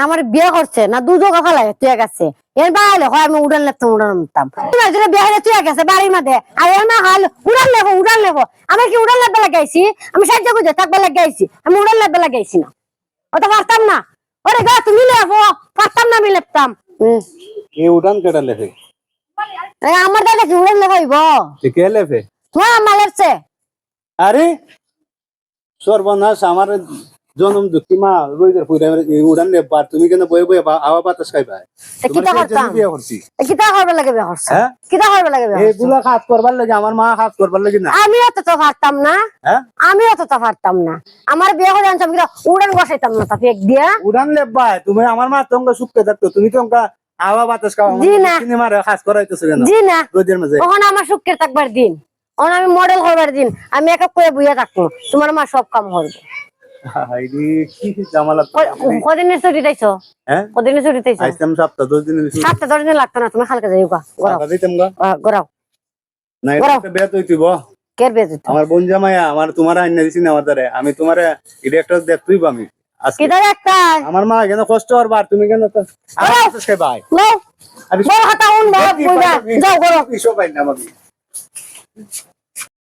আমার বিয়ে করছে না দুজো ফেলাই তুই গেছে এর বাইরে হয় আমি উড়ান লেপতাম বিয়ে হলে তুই গেছে বাড়ির মধ্যে আর এর না হাল উড়ান লেবো আমার কি উড়ান লেপে লাগাইছি আমি সাহায্য করছি থাকবে লাগাইছি আমি উড়ান লেপে লাগাইছি না ওটা পারতাম না ওরে গা তুমি লেপো পারতাম না আমি লেপতাম এই উড়ান কেটে লেপে আমার দাদা কি উড়ান লেপাইব কে লেপে তোমার আমার লেপছে আরে সর্বনাশ আমার জনম দুঃখী মা রইদের পুরে উড়ান লেপবার তুমি কেন বয়ে বয়ে আওয়া বাতাস খাইবা কিতা করতাম বিয়ে করছি কিতা করবে লাগে বিয়ে করছে হ্যাঁ কিতা করবে লাগে বিয়ে এগুলা কাজ করবার লাগে আমার মা কাজ করবার লাগে না আমিও তো পারতাম না হ্যাঁ আমিও তো পারতাম না আমার বিয়ে করে আনতাম কিনা উড়ান বসাইতাম না তাকে এক দিয়া উড়ান লেপবা তুমি আমার মা তোমরা সুখে থাকতো তুমি তোমরা আওয়া বাতাস খাও জি না। সিনেমার কাজ করাইতেছো কেন জি না রোদের মাঝে ওখানে আমার সুখের থাকবার দিন ওখানে আমি মডেল হবার দিন আমি মেকআপ করে বুঝে থাকবো তোমার মা সব কাম করবে হাইদি কি জামালা কদিনের ছুটি দিতেছো হ্যাঁ কদিনের ছুটি দিতেছো আইতাম সপ্তাহ 10 দিনের বেশি 7-10 দিন লাগতো না তুমি খালকে যাই গড়াও টাকা দিতাম গা গড়াও না এটা বেত হইতিব কের বেজ আমার বোন জামাইয়া আমার তোমার আইনা দিছি না আমার দ্বারে আমি তোমারে এটা একটা দেখতুইব আমি আজকে কিটা একটা আমার মা কেন কষ্ট করবার তুমি কেন আমার সে ভাই লো বড় হাতা উন বড় যাও গড়াও ইসো পাই না আমাকে